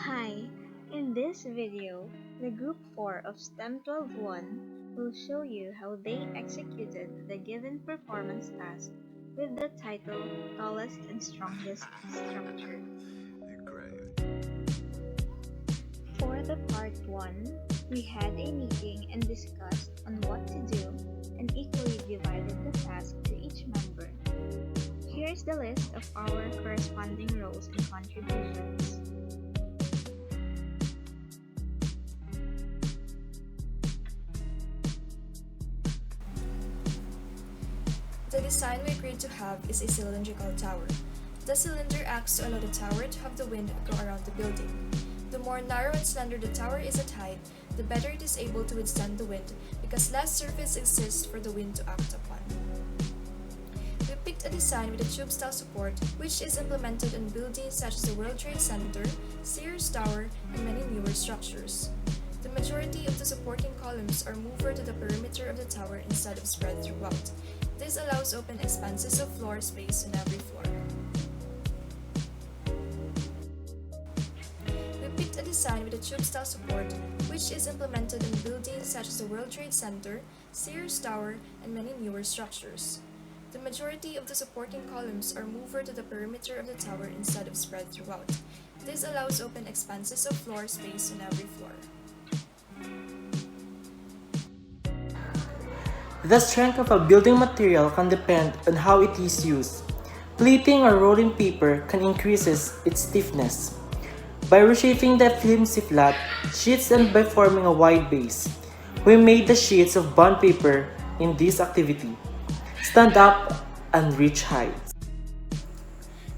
Hi, in this video, the Group 4 of STEM 12-1 will show you how they executed the given performance task with the title Tallest and Strongest Structure. For the part 1, we had a meeting and discussed on what to do and equally divided the task to each member. Here's the list of our corresponding roles and contributions. The design we agreed to have is a cylindrical tower. The cylinder acts to allow the tower to have the wind go around the building. The more narrow and slender the tower is at height, the better it is able to withstand the wind because less surface exists for the wind to act upon. We picked a design with a tube-style support which is implemented in buildings such as the World Trade Center, Sears Tower, and many newer structures. The majority of the supporting columns are moved to the perimeter of the tower instead of spread throughout. This allows open expanses of floor space on every floor. We picked a design with a tube-style support which is implemented in buildings such as the World Trade Center, Sears Tower, and many newer structures. The majority of the supporting columns are moved to the perimeter of the tower instead of spread throughout. This allows open expanses of floor space on every floor. The strength of a building material can depend on how it is used. Pleating or rolling paper can increase its stiffness. By reshaping the flimsy flat sheets and by forming a wide base, we made the sheets of bond paper in this activity stand up and reach heights.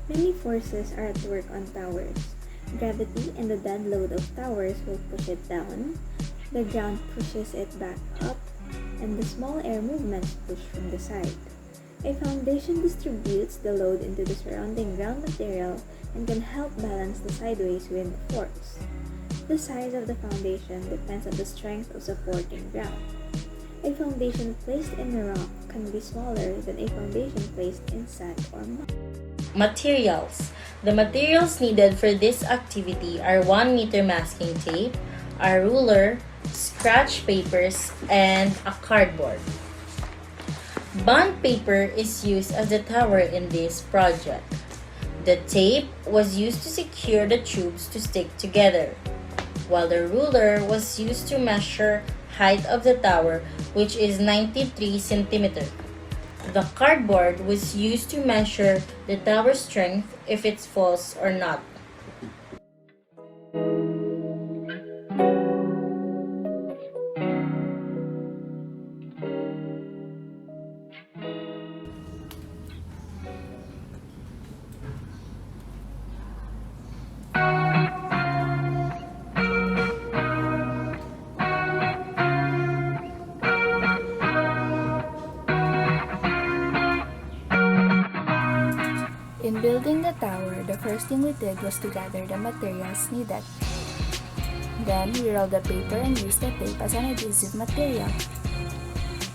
Many forces are at work on towers. Gravity and the dead load of towers will push it down. The ground pushes it back up, and the small air movements push from the side. A foundation distributes the load into the surrounding ground material and can help balance the sideways wind force. The size of the foundation depends on the strength of supporting ground. A foundation placed in a rock can be smaller than a foundation placed in sand or mud. Materials. The materials needed for this activity are 1 meter masking tape, a ruler, scratch papers, and a cardboard. Bond paper is used as the tower in this project. The tape was used to secure the tubes to stick together, while the ruler was used to measure height of the tower, which is 93 centimeters. The cardboard was used to measure the tower strength if it falls or not. In building the tower, the first thing we did was to gather the materials needed. Then we rolled the paper and used the tape as an adhesive material.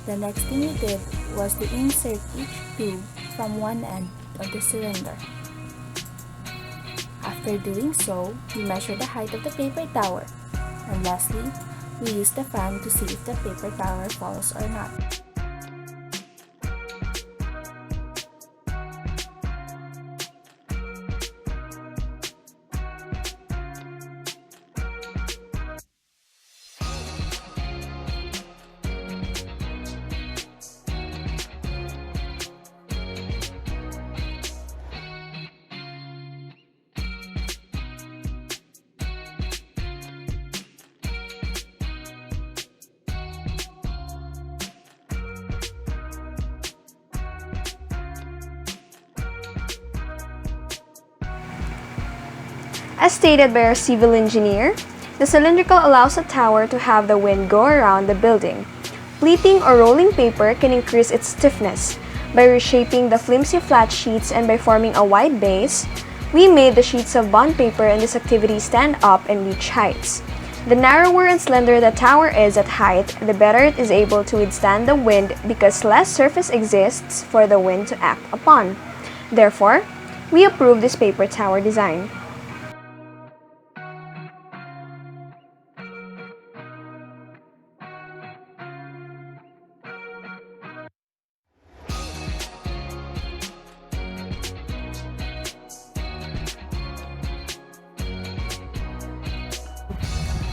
The next thing we did was to insert each tube from one end of the cylinder. After doing so, we measured the height of the paper tower. And lastly, we used the fan to see if the paper tower falls or not. As stated by our civil engineer, the cylindrical allows a tower to have the wind go around the building. Pleating or rolling paper can increase its stiffness. By reshaping the flimsy flat sheets and by forming a wide base, we made the sheets of bond paper in this activity stand up and reach heights. The narrower and slender the tower is at height, the better it is able to withstand the wind because less surface exists for the wind to act upon. Therefore, we approve this paper tower design.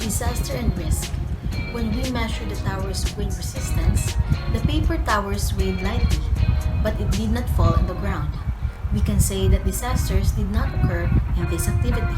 Disaster and risk. When we measure the tower's wind resistance, the paper towers weighed lightly, but it did not fall on the ground. We can say that disasters did not occur in this activity.